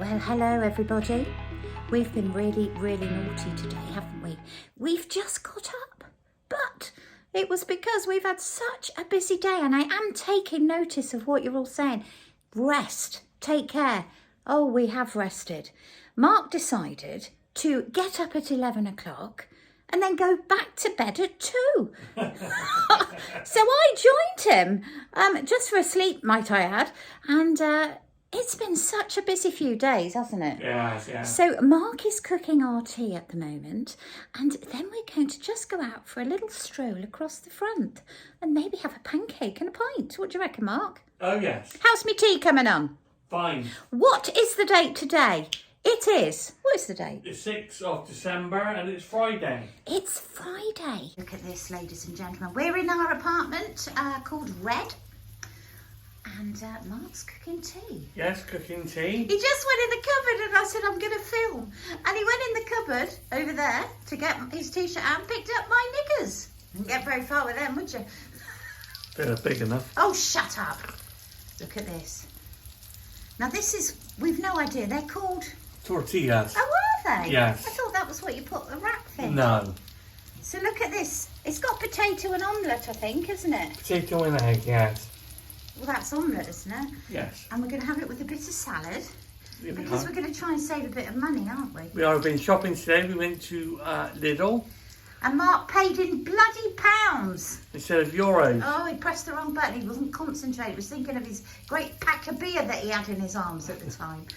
Well, hello everybody. We've been really naughty today, haven't we? We've just got up, but it was because we've had such a busy day, and I am taking notice of what you're all saying. Rest, take care. Oh, we have rested. Mark decided to get up at 11 o'clock and then go back to bed at 2. So I joined him, just for a sleep, might I add, and it's been such a busy few days, hasn't it? Yeah. So Mark is cooking our tea at the moment, and then we're going to just go out for a little stroll across the front and maybe have a pancake and a pint. What do you reckon, Mark? Oh, yes. How's me tea coming on? Fine. What is the date today? It is. What is the date? The 6th of December and it's Friday. It's Friday. Look at this, ladies and gentlemen. We're in our apartment called Red. And Mark's cooking tea. Yes, cooking tea. He just went in the cupboard and I said, I'm going to film. And he went in the cupboard over there to get his t-shirt out and picked up my knickers. Didn't get very far with them, would you? They're big enough. Oh, shut up. Look at this. Now this is, we've no idea. They're called... Tortillas. Oh, are they? Yes. I thought that was what you put the wrap in. No. So look at this. It's got potato and omelette, I think, isn't it? Potato and egg, yes. Well, that's omelette, isn't it? Yes. And we're going to have it with a bit of salad. Yeah, Because we're going to try and save a bit of money, aren't we? We have been shopping today. We went to Lidl And Mark paid in bloody pounds. instead of euros. Oh, he pressed the wrong button. He wasn't concentrating. He was thinking of his great pack of beer that he had in his arms at the time.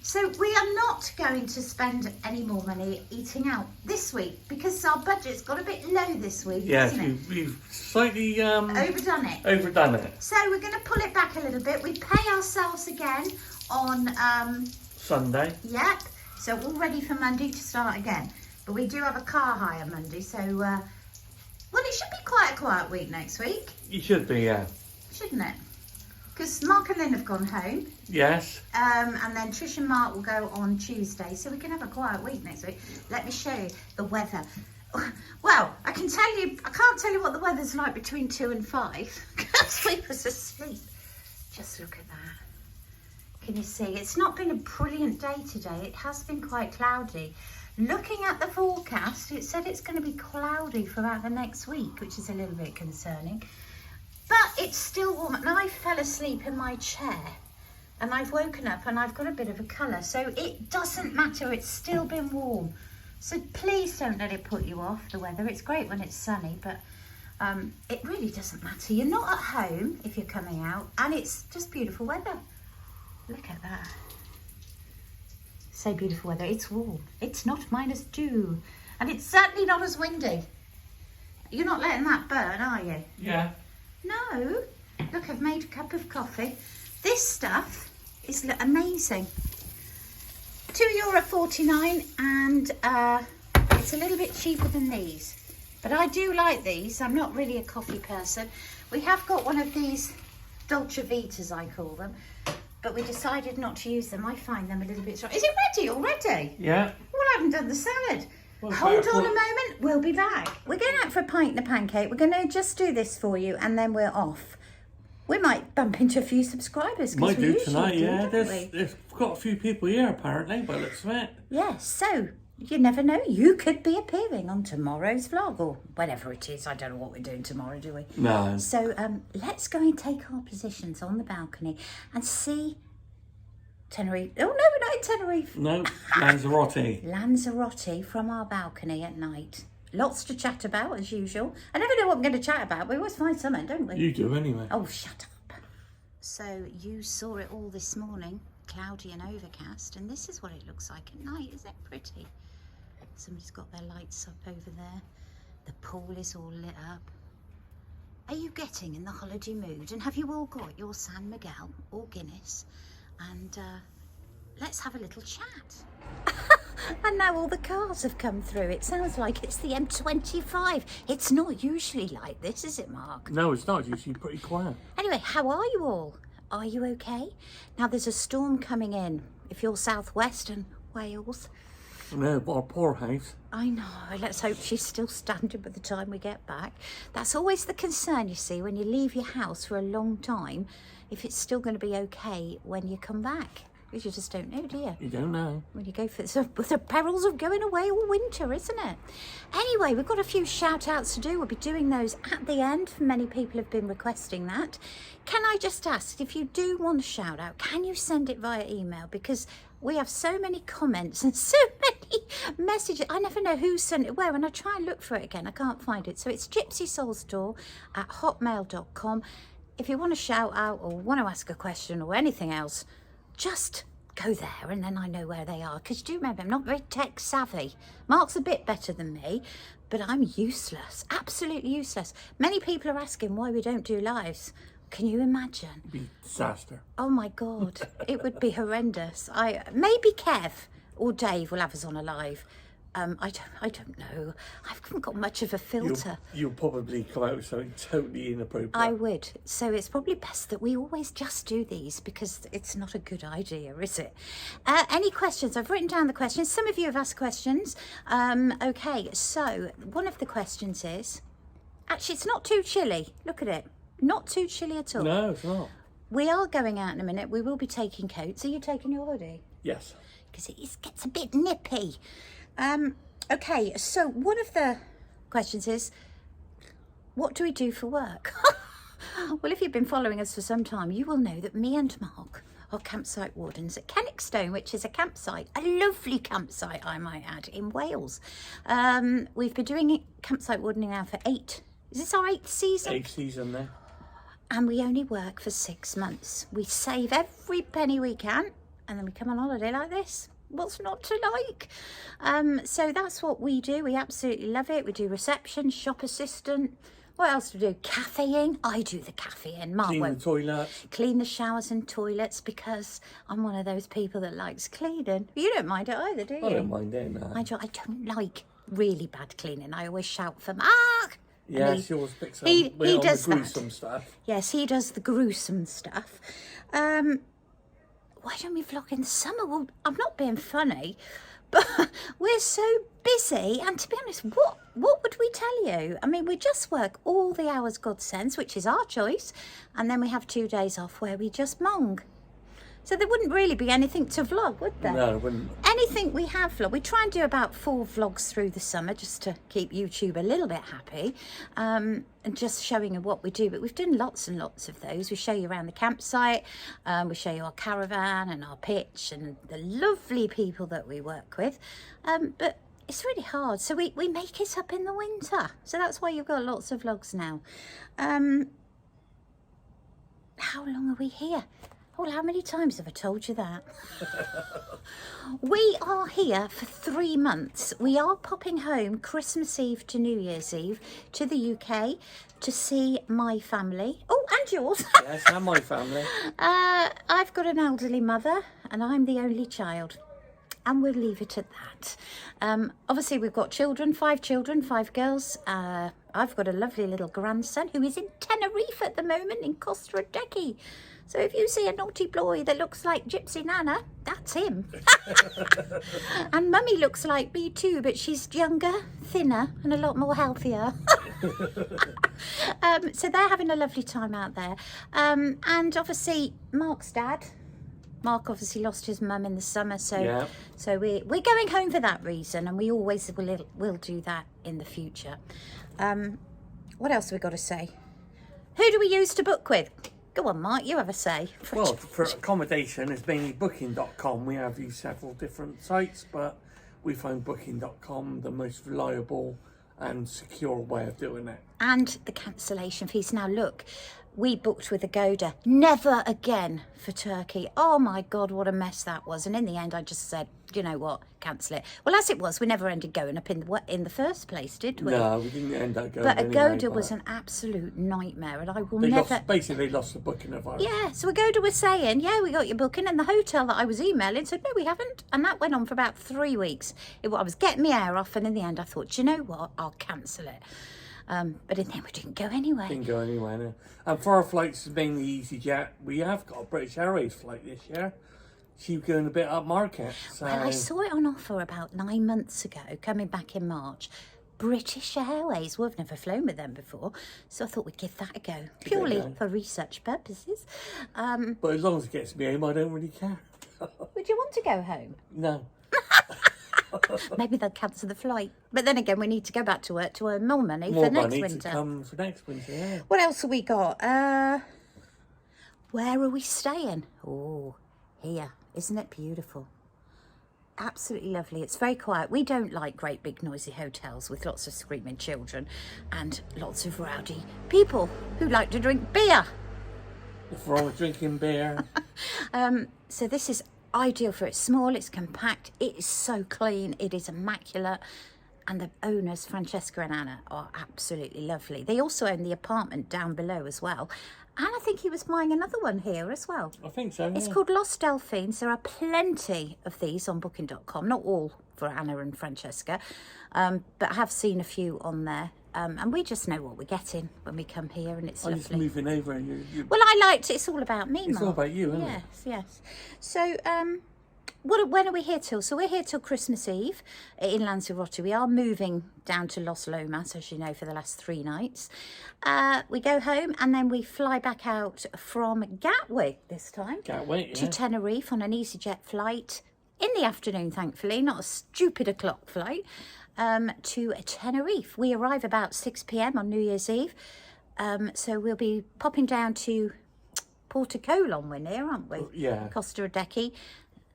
So we are not going to spend any more money eating out this week because our budget's got a bit low this week, Yes, hasn't it? we've slightly Overdone it. overdone it. So we're going to pull it back a little bit. We pay ourselves again on... Sunday. Yep. So all ready for Monday to start again. But we do have a car hire Monday, so well, it should be quite a quiet week next week, You should be, yeah. shouldn't it? Because Mark and Lynn have gone home, Yes. and then Trish and Mark will go on Tuesday, so we can have a quiet week next week. Let me show you the weather. Well, I can't tell you what the weather's like between 2 and 5 because we was asleep. Just look at that. Can you see? It's not been a brilliant day today. It has been quite cloudy. Looking at the forecast, it said it's going to be cloudy throughout the next week, which is a little bit concerning. But it's still warm. And I fell asleep in my chair and I've woken up and I've got a bit of a colour. So it doesn't matter. It's still been warm. So please don't let it put you off, the weather. It's great when it's sunny, but it really doesn't matter. You're not at home if you're coming out, and it's just beautiful weather. Look at that. So beautiful weather. It's warm. It's not -2. And it's certainly not as windy. You're not letting that burn, are you? Yeah. No. Look, I've made a cup of coffee. This stuff is amazing. €2.49, and it's a little bit cheaper than these. But I do like these. I'm not really a coffee person. We have got one of these Dolce Vitas, I call them. But we decided not to use them. I find them a little bit strong. Is it ready already? Yeah. Well, I haven't done the salad. Well, Hold on a moment. We'll be back. We're going out for a pint and a pancake. We're going to just do this for you and then we're off. We might bump into a few subscribers. Might we do usually tonight, yeah. don't we? There's got a few people here apparently, by the looks of it. Yes, so you never know. You could be appearing on tomorrow's vlog or whenever it is. I don't know what we're doing tomorrow, do we? No. So let's go and take our positions on the balcony and see Tenerife. Oh, no, we're not in Tenerife. No, Lanzarote. Lanzarote from our balcony at night. Lots to chat about, as usual. I never know what I'm going to chat about. We always find something, don't we? You do anyway. Oh, shut up. So you saw it all this morning, cloudy and overcast, and this is what it looks like at night. Is that pretty? Somebody's got their lights up over there. The pool is all lit up. Are you getting in the holiday mood? And have you all got your San Miguel or Guinness? And let's have a little chat. And now all the cars have come through. It sounds like it's the M25. It's not usually like this, is it, Mark? No, it's not. It's usually pretty quiet. Anyway, how are you all? Are you okay? Now there's a storm coming in. If you're southwest and Wales. No, our poor house. I know. Let's hope she's still standing by the time we get back. That's always the concern, you see, when you leave your house for a long time, if it's still going to be okay when you come back. Because you just don't know, do you? You don't know. When you go for the perils of going away all winter, isn't it? Anyway, we've got a few shout outs to do. We'll be doing those at the end. Many people have been requesting that. Can I just ask, if you do want a shout out, can you send it via email? Because we have so many comments and so many messages. I never know who sent it where. When I try and look for it again, I can't find it. So it's gypsysoulstore@hotmail.com. If you want a shout out or want to ask a question or anything else, just go there and then I know where they are. Because do remember, I'm not very tech savvy. Mark's a bit better than me, but I'm useless, absolutely useless. Many people are asking why we don't do lives. Can you imagine? It'd be a disaster. Oh my God, it would be horrendous. Maybe Kev or Dave will have us on a live. I don't know. I haven't got much of a filter. You'll probably come out with something totally inappropriate. I would. So it's probably best that we always just do these because it's not a good idea, is it? Any questions? I've written down the questions. Some of you have asked questions. Okay, so one of the questions is, actually, it's not too chilly. Look at it. Not too chilly at all. No, it's not. We are going out in a minute. We will be taking coats. Are you taking your hoodie? Yes. Because it gets a bit nippy. Okay, so one of the questions is, what do we do for work? Well, if you've been following us for some time, you will know that me and Mark are campsite wardens at Kennickstone, which is a campsite, a lovely campsite, I might add, in Wales. We've been doing campsite wardening now for is this our 8th season? 8th season now. And we only work for 6 months. We save every penny we can, and then we come on holiday like this. What's not to like? So that's what we do. We absolutely love it. We do reception, shop assistant. What else do we do? Cafeing. I do the cafeing. Mark Clean won't. the toilets. Clean the showers and toilets because I'm one of those people that likes cleaning. You don't mind it either, do you? I don't mind it, no. I don't like really bad cleaning. I always shout for Mark. Yeah, she always picks up he on the does gruesome that. stuff. Yes, he does the gruesome stuff. Why don't we vlog in the summer? Well, I'm not being funny, but we're so busy. And to be honest, what would we tell you? I mean, we just work all the hours God sends, which is our choice. And then we have 2 days off where we just mong. So there wouldn't really be anything to vlog, would there? No, it wouldn't. Anything we have vlog. We try and do about 4 vlogs through the summer just to keep YouTube a little bit happy and just showing you what we do. But we've done lots and lots of those. We show you around the campsite. We show you our caravan and our pitch and the lovely people that we work with. But it's really hard. So we make it up in the winter. So that's why you've got lots of vlogs now. How long are we here? Well, how many times have I told you that? We are here for 3 months. We are popping home Christmas Eve to New Year's Eve to the UK to see my family. Oh, and yours. Yes, and my family. I've got an elderly mother and I'm the only child. And we'll leave it at that. Obviously, we've got children, 5 girls. I've got a lovely little grandson who is in Tenerife at the moment in Costa Rica. So if you see a naughty boy that looks like Gypsy Nana, that's him. And Mummy looks like me too, but she's younger, thinner, and a lot more healthier. So they're having a lovely time out there. And obviously, Mark's dad. Mark obviously lost his mum in the summer, so Yeah. so we're going home for that reason, and we always will do that in the future. What else have we got to say? Who do we use to book with? Go on, Mark, you have a say. Well, for accommodation, it's mainly booking.com. We have used several different sites, but we found booking.com the most reliable and secure way of doing it. And the cancellation fees. Now look, we booked with Agoda. Never again for Turkey. Oh my God, what a mess that was. And in the end, I just said, you know what, cancel it. Well, as it was, we never ended going up in the first place, did we? No, we didn't end up going But anyway, Agoda was an absolute nightmare, and I will they never... basically lost the booking of ours. Yeah, so Agoda was saying, yeah, we got your booking, and the hotel that I was emailing said, no, we haven't. And that went on for about 3 weeks. I was getting my hair off, and in the end, I thought, do you know what, I'll cancel it. But in the end, we didn't go anyway. Didn't go anywhere, no. And for our flights, mainly EasyJet, we have got a British Airways flight this year. She's going a bit upmarket. So. Well, I saw it on offer about 9 months ago, coming back in March. British Airways. Well, I've never flown with them before, so I thought we'd give that a go, purely for research purposes. But as long as it gets me home, I don't really care. Would you want to go home? No. Maybe they'll cancel the flight. But then again, we need to go back to work to earn more money More for next money winter. to come for next winter, yeah. What else have we got? Where are we staying? Oh, here. Isn't it beautiful? Absolutely lovely. It's very quiet. We don't like great big noisy hotels with lots of screaming children and lots of rowdy people who like to drink beer. If we're all drinking beer. So this is ideal for it. It's small, it's compact, it is so clean, it is immaculate. And the owners, Francesca and Anna, are absolutely lovely. They also own the apartment down below as well. And I think he was buying another one here as well. I think so, yeah. It's called Lost Delphines. There are plenty of these on booking.com. Not all for Anna and Francesca, but I have seen a few on there. And we just know what we're getting when we come here, and it's I'm lovely. just moving over and you Well, I liked it. It's all about me, it's Mark. all about you, isn't it? Yes. So, when are we here till? So we're here till Christmas Eve in Lanzarote. We are moving down to Los Lomas, as you know, for the last 3 nights. We go home and then we fly back out from Gatwick this time. Gatwick, To yeah. Tenerife on an EasyJet flight in the afternoon, thankfully, not a stupid o'clock flight, to Tenerife. We arrive about 6 p.m. on New Year's Eve. So we'll be popping down to Porto Colon, we're near, aren't we? Yeah. Costa Adecchi.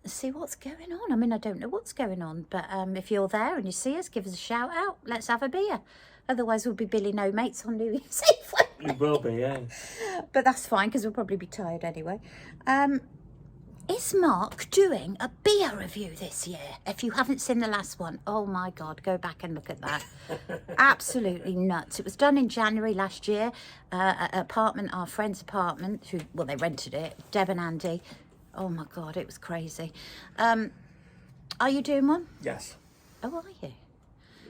See what's going on. I mean, I don't know what's going on, but if you're there and you see us, give us a shout out. Let's have a beer. Otherwise, we'll be Billy No Mates on New Year's Eve. It will be, yeah. But that's fine because we'll probably be tired anyway. Is Mark doing a beer review this year? If you haven't seen the last one, oh my God, go back and look at that. Absolutely nuts. It was done in January last year at our friend's apartment, they rented it, Deb and Andy. Oh my God, it was crazy. Are you doing one? Yes. Oh, are you?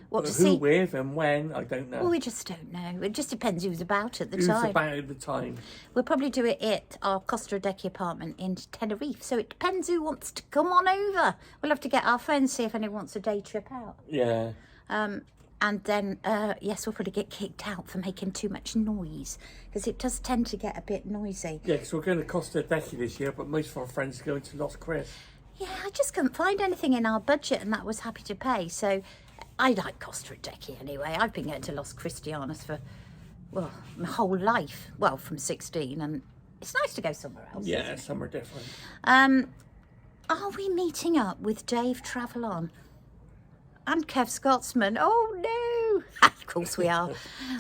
What, to Who see? with and when, I don't know. Well, we just don't know. It just depends who's about at the Who's time. about at the time. We'll probably do it at our Costa Adecchi apartment in Tenerife. So it depends who wants to come on over. We'll have to get our friends, see if anyone wants a day trip out. Yeah. And then, yes, we'll probably get kicked out for making too much noise. Because it does tend to get a bit noisy. Yeah, because we're going to Costa Adecchi this year, but most of our friends are going to Los Chris. Yeah, I just couldn't find anything in our budget and that was happy to pay. So I like Costa Adecchi anyway. I've been going to Los Cristianos for, my whole life. Well, from 16, and it's nice to go somewhere else. Yeah, some are different. Are we meeting up with Dave Travellon and Kev Scotsman? Oh no! Of course we are.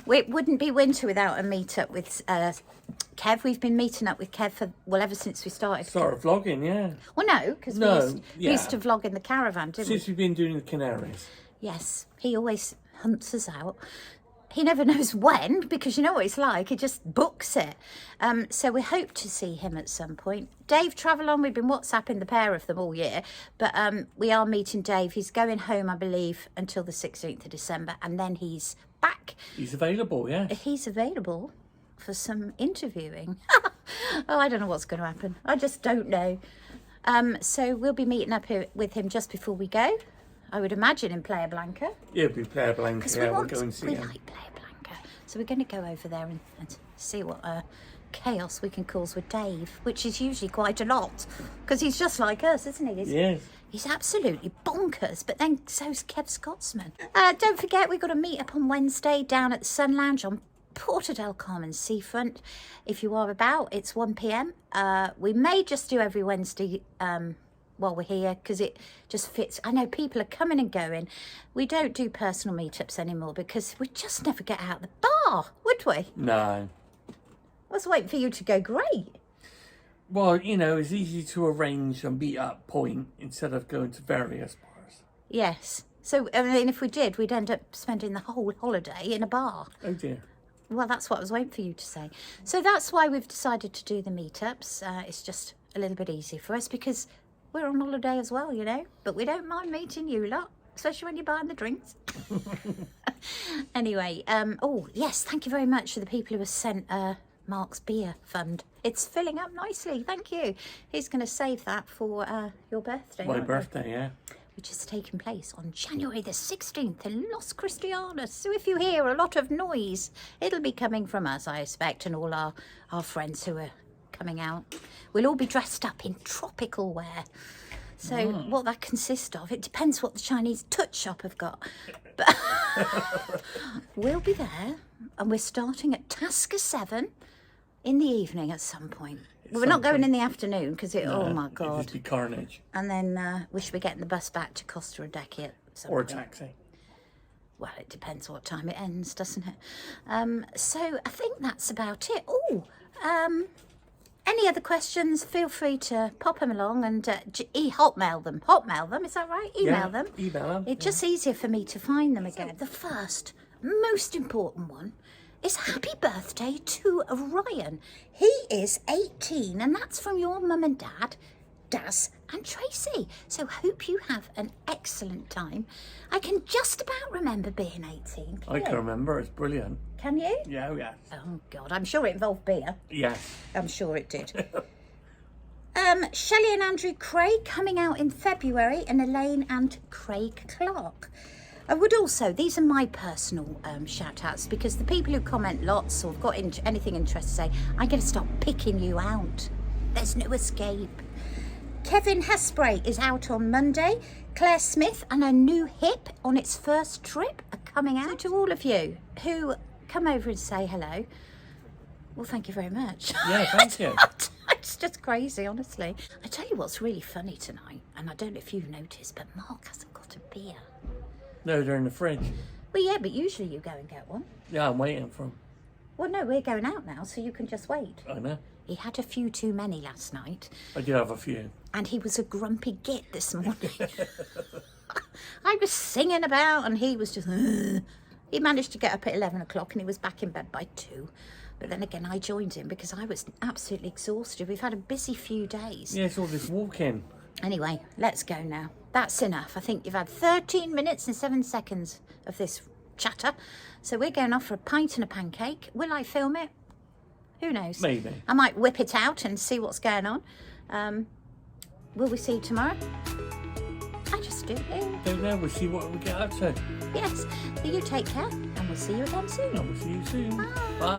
It wouldn't be winter without a meet up with Kev. We've been meeting up with Kev for ever since we started. Started vlogging, yeah. Well, no, because we used to vlog in the caravan, didn't we? Since we've been doing the Canaries. Yes, he always hunts us out. He never knows when, because you know what it's like. He just books it. So we hope to see him at some point. Dave Travellon, we've been WhatsApping the pair of them all year. But we are meeting Dave. He's going home, I believe, until the 16th of December. And then he's back. He's available, yeah. He's available for some interviewing. Oh, I don't know what's going to happen. I just don't know. So we'll be meeting up here with him just before we go. I would imagine in Playa Blanca. Yeah, it'll be Playa Blanca. Yeah, we'll go and see we him. like Playa Blanca. So we're going to go over there and see what chaos we can cause with Dave, which is usually quite a lot. Because he's just like us, isn't he? Yes. He's absolutely bonkers, but then so's Kev Scotsman. Don't forget, we've got a meet up on Wednesday down at the Sun Lounge on Porto del Carmen seafront. If you are about, it's 1 p.m. We may just do every Wednesday while we're here because it just fits. I know people are coming and going. We don't do personal meetups anymore because we'd just never get out of the bar, would we? No. I was waiting for you to go, great. Well, you know, it's easy to arrange a meet-up point instead of going to various bars. Yes. So, I mean, if we did, we'd end up spending the whole holiday in a bar. Oh dear. Well, that's what I was waiting for you to say. So that's why we've decided to do the meetups. It's just a little bit easier for us because we're on holiday as well, you know. But we don't mind meeting you lot, especially when you're buying the drinks. Anyway, oh, yes, thank you very much to the people who have sent Mark's beer fund. It's filling up nicely, thank you. He's going to save that for your birthday. My birthday, yeah. Which is taking place on January the 16th in Los Cristianos. So if you hear a lot of noise, it'll be coming from us, I expect, and all our friends who are coming out. We'll all be dressed up in tropical wear. So what that consists of, it depends what the Chinese touch shop have got. But we'll be there, and we're starting at Tasker 7 in the evening at some point. We're not going in the afternoon because oh my God. It'd just be carnage. And then we should be getting the bus back to Costa Rica at some Or a point. taxi. Well, it depends what time it ends, doesn't it? So I think that's about it. Any other questions, feel free to pop them along and hotmail them. Hotmail them, is that right? Email them. Email them. It's just easier for me to find them again. The first, most important one is happy birthday to Ryan. He is 18, and that's from your mum and dad, Daz and Tracy. So hope you have an excellent time. I can just about remember being 18. I can remember, it's brilliant. Can you? Yeah, yeah. Oh God, I'm sure it involved beer. Yes. I'm sure it did. Shelley and Andrew Craig coming out in February, and Elaine and Craig Clark. I would also, these are my personal shout outs, because the people who comment lots or have got anything interesting to say, I'm going to start picking you out. There's no escape. Kevin Hespray is out on Monday. Claire Smith and her new hip on its first trip are coming out. So to all of you who come over and say hello, well, thank you very much. Yeah, thank you. It's just crazy, honestly. I tell you what's really funny tonight, and I don't know if you've noticed, but Mark hasn't got a beer. No, they're in the fridge. Well, yeah, but usually you go and get one. Yeah, I'm waiting for them. Well, no, we're going out now, so you can just wait. I know. He had a few too many last night. I did have a few. And he was a grumpy git this morning. I was singing about, and he was just... He managed to get up at 11 o'clock, and he was back in bed by 2. But then again, I joined him because I was absolutely exhausted. We've had a busy few days. Yeah, it's all this walking. Anyway, let's go now. That's enough. I think you've had 13 minutes and 7 seconds of this chatter. So we're going off for a pint and a pancake. Will I film it? Who knows? Maybe. I might whip it out and see what's going on. Will we see you tomorrow? I just don't know. Don't know. We'll see what we get up to. Yes. So you take care, and we'll see you again soon. And we'll see you soon. Bye. Bye.